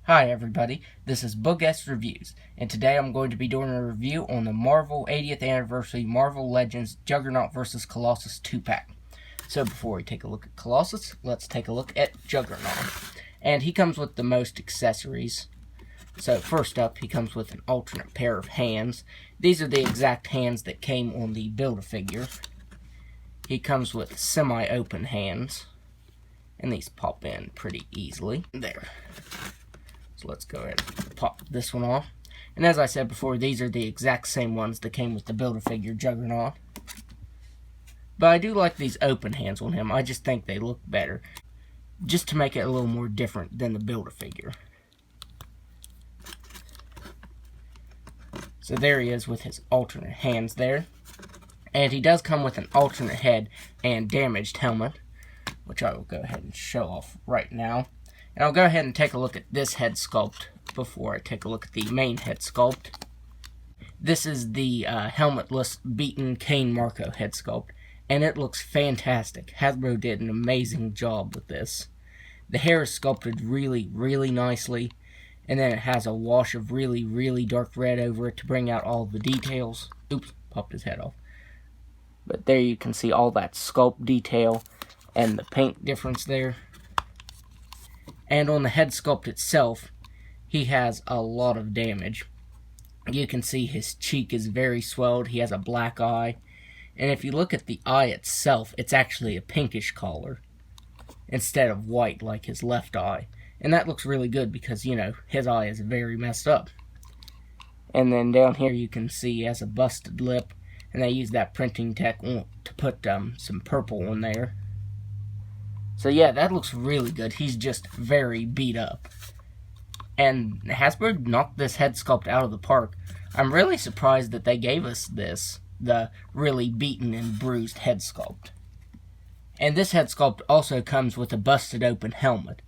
Hi everybody, this is Boogess Reviews, and today I'm going to be doing a review on the Marvel 80th Anniversary Marvel Legends Juggernaut vs. Colossus 2-pack. So before we take a look at Colossus, let's take a look at Juggernaut. And he comes with the most accessories. So first up, he comes with an alternate pair of hands. These are the exact hands that came on the Build-A-Figure. He comes with semi-open hands, and these pop in pretty easily. There. So let's go ahead and pop this one off. And as I said before, these are the exact same ones that came with the Build-A-Figure Juggernaut. But I do like these open hands on him. I just think they look better, just to make it a little more different than the Build-A-Figure. So there he is with his alternate hands there. And he does come with an alternate head and damaged helmet, which I will go ahead and show off right now. And I'll go ahead and take a look at this head sculpt before I take a look at the main head sculpt. This is the helmetless beaten Kane Marco head sculpt, and it looks fantastic. Hasbro did an amazing job with this. The hair is sculpted really, really nicely, and then it has a wash of really, really dark red over it to bring out all the details. Oops, popped his head off. But there you can see all that sculpt detail and the paint difference there. And on the head sculpt itself, he has a lot of damage. You can see his cheek is very swelled. He has a black eye. And if you look at the eye itself, it's actually a pinkish color instead of white like his left eye. And that looks really good because, you know, his eye is very messed up. And then down here you can see he has a busted lip. And they use that printing tech to put some purple on there. So yeah, that looks really good. He's just very beat up. And Hasbro knocked this head sculpt out of the park. I'm really surprised that they gave us this, the really beaten and bruised head sculpt. And this head sculpt also comes with a busted open helmet.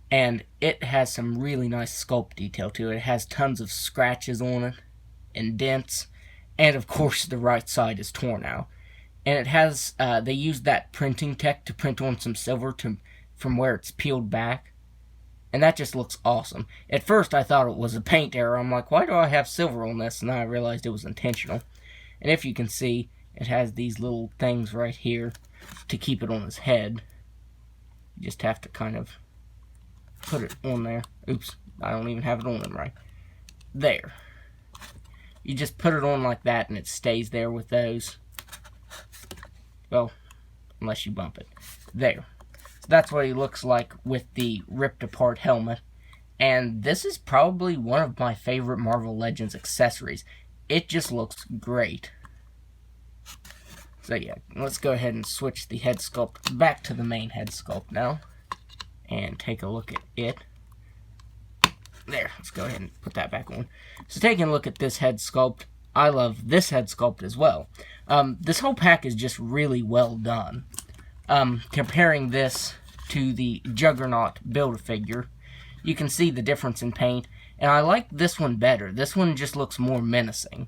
And it has some really nice sculpt detail to it. It has tons of scratches on it and dents. And of course the right side is torn out. And it has, they used that printing tech to print on some silver from where it's peeled back. And that just looks awesome. At first I thought it was a paint error. I'm like, why do I have silver on this? And then I realized it was intentional. And if you can see, it has these little things right here to keep it on his head. You just have to kind of put it on there. Oops, I don't even have it on him right. There. You just put it on like that and it stays there with those. Well, unless you bump it. There. So that's what he looks like with the ripped apart helmet. And this is probably one of my favorite Marvel Legends accessories. It just looks great. So yeah, let's go ahead and switch the head sculpt back to the main head sculpt now. And take a look at it. There, let's go ahead and put that back on. So taking a look at this head sculpt, I love this head sculpt as well. This whole pack is just really well done. Comparing this to the Juggernaut Build-A-Figure, you can see the difference in paint, and I like this one better. This one just looks more menacing.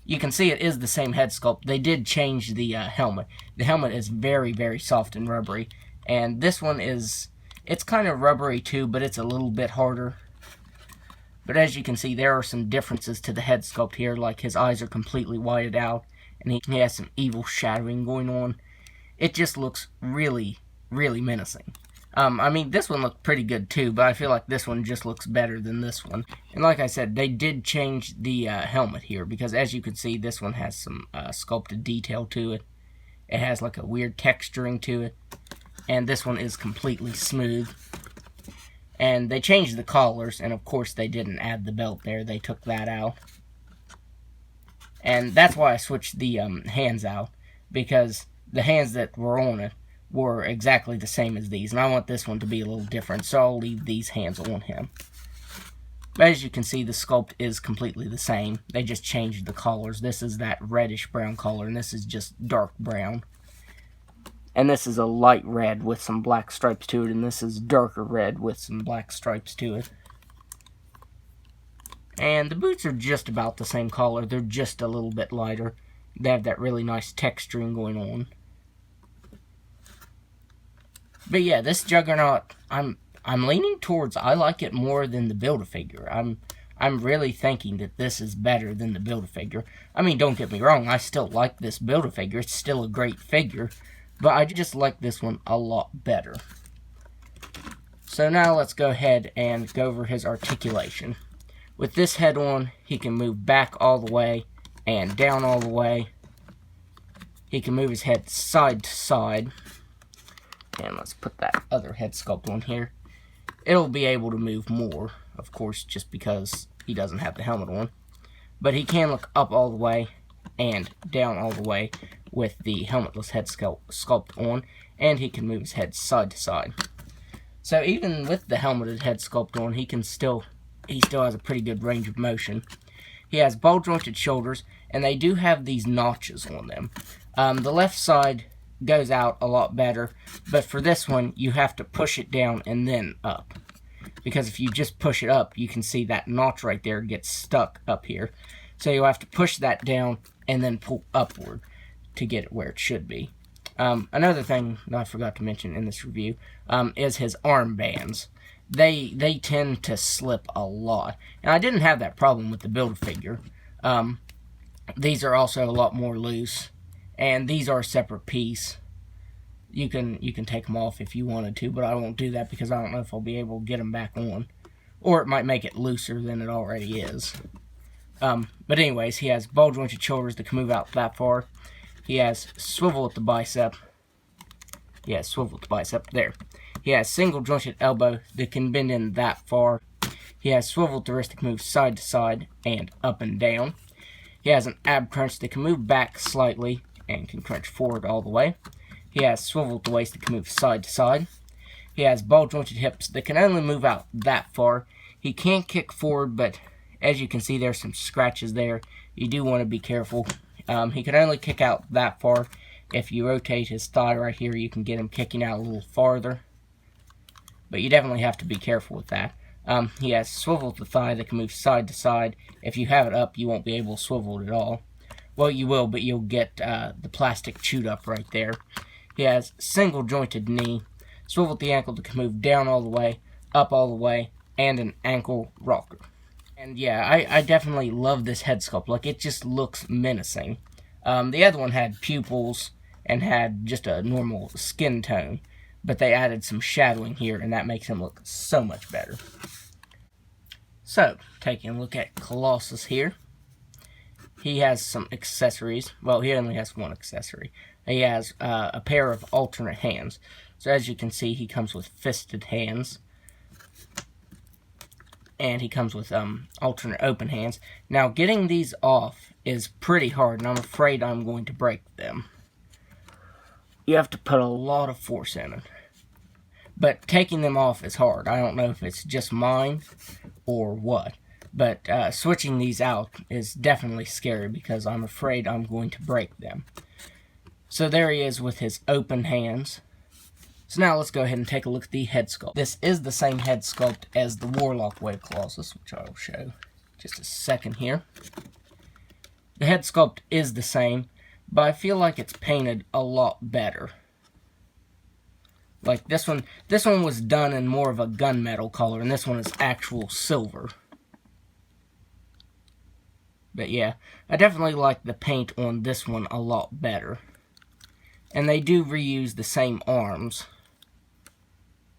You can see it is the same head sculpt. They did change the helmet. The helmet is very, very soft and rubbery, and this one is, it's kind of rubbery too, but it's a little bit harder. But as you can see, there are some differences to the head sculpt here, like his eyes are completely whited out, and he has some evil shadowing going on. It just looks really, really menacing. I mean, this one looked pretty good too, but I feel like this one just looks better than this one. And like I said, they did change the helmet here, because as you can see, this one has some sculpted detail to it. It has like a weird texturing to it, and this one is completely smooth. And they changed the collars, and of course they didn't add the belt there. They took that out. And that's why I switched the hands out, because the hands that were on it were exactly the same as these. And I want this one to be a little different, so I'll leave these hands on him. But as you can see, the sculpt is completely the same. They just changed the collars. This is that reddish-brown color, and this is just dark brown. And this is a light red with some black stripes to it, and this is darker red with some black stripes to it. And the boots are just about the same color. They're just a little bit lighter. They have that really nice texturing going on. But yeah, this Juggernaut, I'm leaning towards I like it more than the Build-A-Figure. I'm really thinking that this is better than the Build-A-Figure. I mean, don't get me wrong, I still like this Build-A-Figure. It's still a great figure, but I just like this one a lot better. So now let's go ahead and go over his articulation. With this head on, he can move back all the way and down all the way. He can move his head side to side. And let's put that other head sculpt on here. It'll be able to move more, of course, just because he doesn't have the helmet on. But he can look up all the way and down all the way with the helmetless head sculpt on. And he can move his head side to side. So even with the helmeted head sculpt on, he still has a pretty good range of motion. He has ball jointed shoulders, and they do have these notches on them. The left side goes out a lot better, but for this one, you have to push it down and then up. Because if you just push it up, you can see that notch right there gets stuck up here. So you'll have to push that down and then pull upward to get it where it should be. Another thing that I forgot to mention in this review is his armbands. They tend to slip a lot. And I didn't have that problem with the Build-A-Figure. These are also a lot more loose. And these are a separate piece. You can take them off if you wanted to, but I won't do that because I don't know if I'll be able to get them back on. Or it might make it looser than it already is. But anyways, he has ball jointed shoulders that can move out that far. He has swivel at the bicep. Yeah, swivel at the bicep. There. He has single jointed elbow that can bend in that far. He has swivel at the wrist that can move side to side and up and down. He has an ab crunch that can move back slightly and can crunch forward all the way. He has swivel at the waist that can move side to side. He has ball jointed hips that can only move out that far. He can kick forward, but as you can see, there's some scratches there. You do want to be careful. He can only kick out that far. If you rotate his thigh right here, you can get him kicking out a little farther. But you definitely have to be careful with that. He has swivel at the thigh that can move side to side. If you have it up, you won't be able to swivel it at all. Well, you will, but you'll get the plastic chewed up right there. He has single jointed knee, swivel at the ankle that can move down all the way, up all the way, and an ankle rocker. And yeah, I definitely love this head sculpt. Like, it just looks menacing. The other one had pupils and had just a normal skin tone, but they added some shadowing here, and that makes him look so much better. So, taking a look at Colossus here. He has some accessories. Well, he only has one accessory. He has a pair of alternate hands. So as you can see, he comes with fisted hands. And he comes with alternate open hands. Now, getting these off is pretty hard, and I'm afraid I'm going to break them. You have to put a lot of force in it. But taking them off is hard. I don't know if it's just mine or what. But switching these out is definitely scary because I'm afraid I'm going to break them. So there he is with his open hands. So now let's go ahead and take a look at the head sculpt. This is the same head sculpt as the Warlock Wave Colossus, which I will show just a second here. The head sculpt is the same, but I feel like it's painted a lot better. Like this one was done in more of a gunmetal color, and this one is actual silver. But yeah, I definitely like the paint on this one a lot better. And they do reuse the same arms.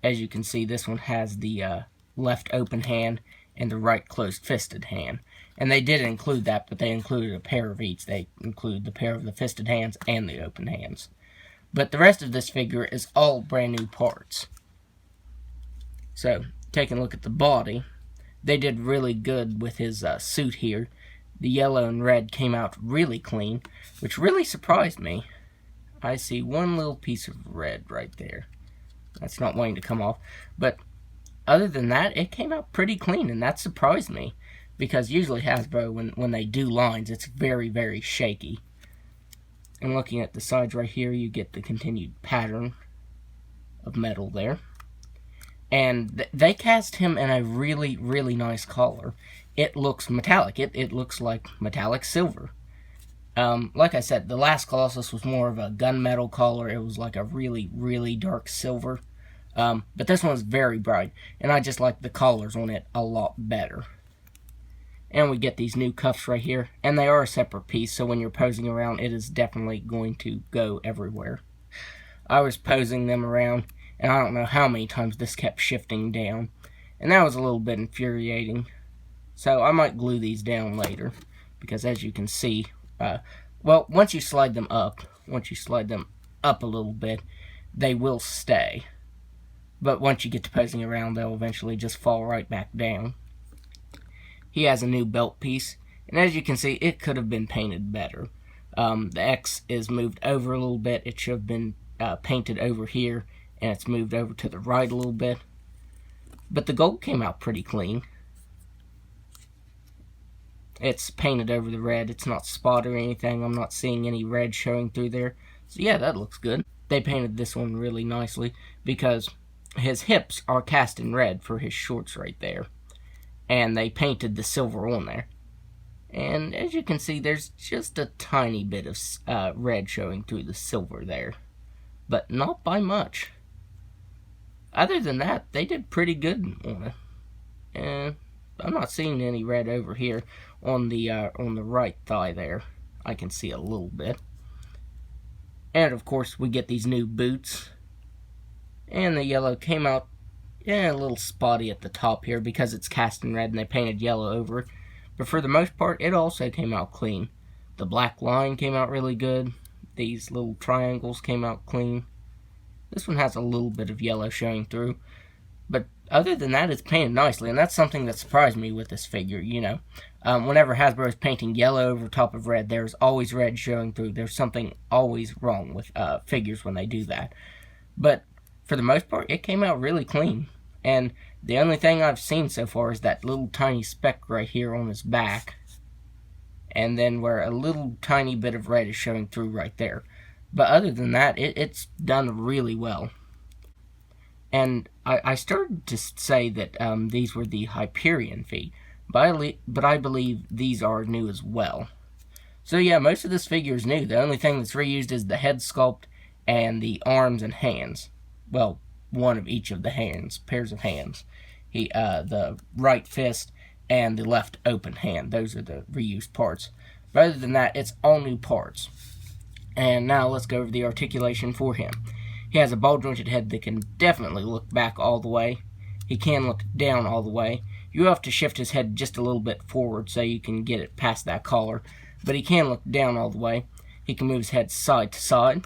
As you can see, this one has the left open hand and the right closed fisted hand. And they did include that, but they included a pair of each. They include the pair of the fisted hands and the open hands. But the rest of this figure is all brand new parts. So, taking a look at the body, they did really good with his suit here. The yellow and red came out really clean, which really surprised me. I see one little piece of red right there. That's not wanting to come off. But other than that, it came out pretty clean, and that surprised me. Because usually Hasbro, when they do lines, it's very, very shaky. And looking at the sides right here, you get the continued pattern of metal there. And they cast him in a really, really nice color. It looks metallic. It looks like metallic silver. Like I said, the last Colossus was more of a gunmetal color. It was like a really, really dark silver. But this one's very bright, and I just like the collars on it a lot better. And we get these new cuffs right here, and they are a separate piece, so when you're posing around, it is definitely going to go everywhere. I was posing them around, and I don't know how many times this kept shifting down, and that was a little bit infuriating. So I might glue these down later, because as you can see, well, once you slide them up a little bit, they will stay. But once you get to posing around, they'll eventually just fall right back down. He has a new belt piece, and as you can see, it could have been painted better. The X is moved over a little bit. It should have been painted over here, and it's moved over to the right a little bit. But the gold came out pretty clean. It's painted over the red. It's not spotted or anything. I'm not seeing any red showing through there. So yeah, that looks good. They painted this one really nicely because his hips are cast in red for his shorts right there. And they painted the silver on there. And as you can see, there's just a tiny bit of red showing through the silver there. But not by much. Other than that, they did pretty good on it. And I'm not seeing any red over here on the right thigh there. I can see a little bit. And of course, we get these new boots. And the yellow came out a little spotty at the top here because it's cast in red and they painted yellow over it. But for the most part, it also came out clean. The black line came out really good. These little triangles came out clean. This one has a little bit of yellow showing through. But other than that, it's painted nicely. And that's something that surprised me with this figure, you know. Whenever Hasbro is painting yellow over top of red, there's always red showing through. There's something always wrong with figures when they do that. But for the most part, it came out really clean. And the only thing I've seen so far is that little tiny speck right here on his back. And then where a little tiny bit of red is showing through right there. But other than that, it's done really well. And I started to say that these were the Hyperion feet. But I believe these are new as well. So yeah, most of this figure is new. The only thing that's reused is the head sculpt and the arms and hands. Well, one of each of the hands, pairs of hands. The right fist and the left open hand. Those are the reused parts. But other than that, it's all new parts. And now let's go over the articulation for him. He has a ball-jointed head that can definitely look back all the way. He can look down all the way. You have to shift his head just a little bit forward so you can get it past that collar. But he can look down all the way. He can move his head side to side.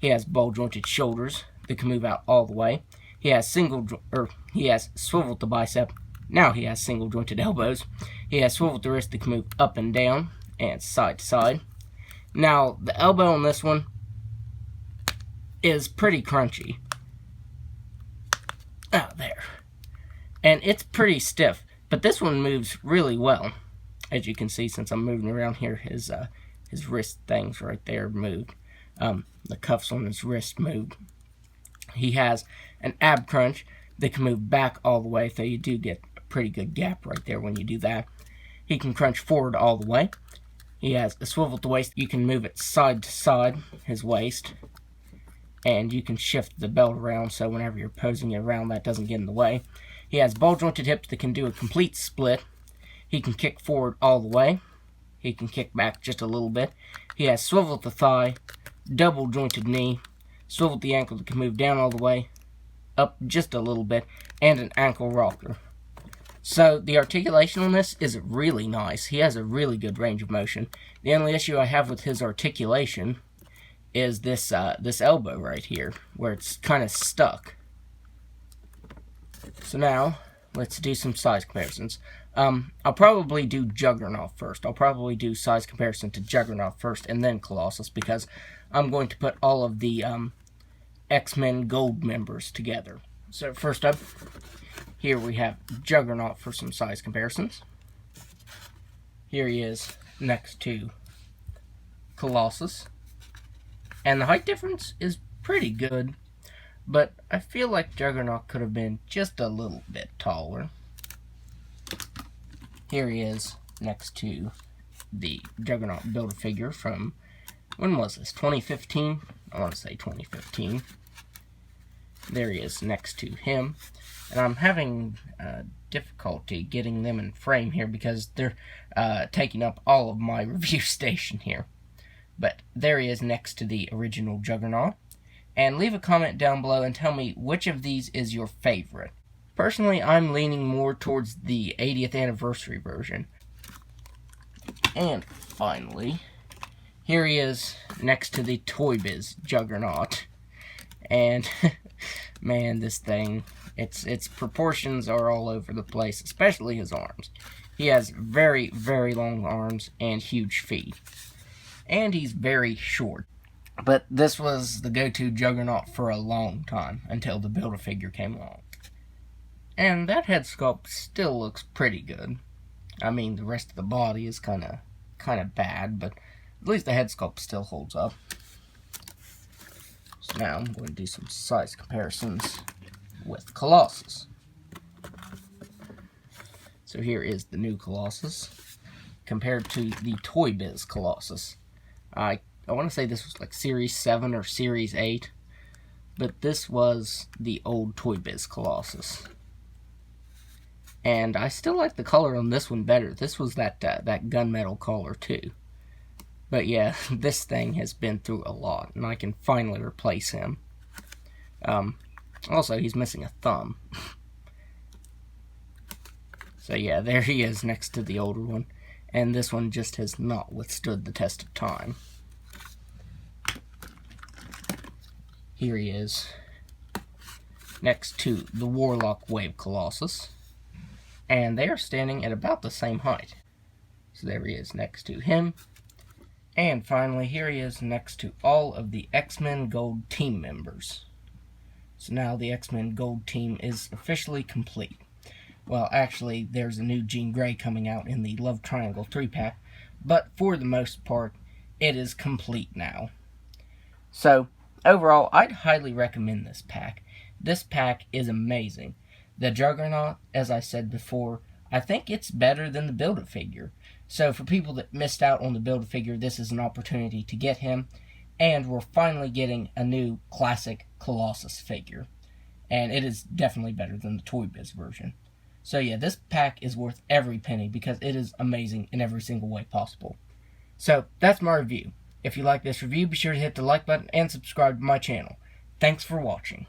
He has ball-jointed shoulders that can move out all the way. He has swiveled the bicep. Now he has single-jointed elbows. He has swiveled the wrist that can move up and down and side to side. Now, the elbow on this one is pretty crunchy. Oh, there. And it's pretty stiff, but this one moves really well. As you can see, since I'm moving around here, his wrist things right there moved. The cuffs on his wrist moved. He has an ab crunch that can move back all the way, so you do get a pretty good gap right there when you do that. He can crunch forward all the way. He has a swivel to waist. You can move it side to side, his waist. And you can shift the belt around so whenever you're posing it around, that doesn't get in the way. He has ball-jointed hips that can do a complete split. He can kick forward all the way. He can kick back just a little bit. He has swiveled the thigh, double-jointed knee, swiveled the ankle that can move down all the way, up just a little bit, and an ankle rocker. So the articulation on this is really nice. He has a really good range of motion. The only issue I have with his articulation is this elbow right here, where it's kind of stuck. So now, let's do some size comparisons. I'll probably do Juggernaut first. I'll probably do size comparison to Juggernaut first, and then Colossus, because I'm going to put all of the X-Men Gold members together. So first up, here we have Juggernaut for some size comparisons. Here he is next to Colossus. And the height difference is pretty good, but I feel like Juggernaut could have been just a little bit taller. Here he is next to the Juggernaut Build-A-Figure from, when was this, 2015? I want to say 2015. there he is next to him. And I'm having difficulty getting them in frame here because they're taking up all of my review station here. But there he is next to the original Juggernaut. And leave a comment down below and tell me which of these is your favorite. Personally, I'm leaning more towards the 80th anniversary version. And finally, here he is next to the Toy Biz Juggernaut. And man, this thing, its proportions are all over the place, especially his arms. He has very, very long arms and huge feet. And he's very short. But this was the go-to Juggernaut for a long time, until the Build-A-Figure came along. And that head sculpt still looks pretty good. I mean, the rest of the body is kind of bad, but at least the head sculpt still holds up. So now I'm going to do some size comparisons with Colossus. So here is the new Colossus compared to the Toy Biz Colossus. I want to say this was like Series 7 or Series 8, but this was the old Toy Biz Colossus. And I still like the color on this one better. This was that gunmetal color too. But yeah, this thing has been through a lot, and I can finally replace him. Also, he's missing a thumb. So yeah, there he is next to the older one. And this one just has not withstood the test of time. Here he is next to the Warlock Wave Colossus. And they are standing at about the same height. So there he is next to him. And finally, here he is next to all of the X-Men Gold team members. So now the X-Men Gold team is officially complete. Well, actually, there's a new Jean Grey coming out in the Love Triangle 3-pack, but for the most part, it is complete now. So, overall, I'd highly recommend this pack. This pack is amazing. The Juggernaut, as I said before, I think it's better than the Build-A-Figure. So for people that missed out on the Build-A-Figure, this is an opportunity to get him. And we're finally getting a new classic Colossus figure. And it is definitely better than the Toy Biz version. So yeah, this pack is worth every penny because it is amazing in every single way possible. So that's my review. If you like this review, be sure to hit the like button and subscribe to my channel. Thanks for watching.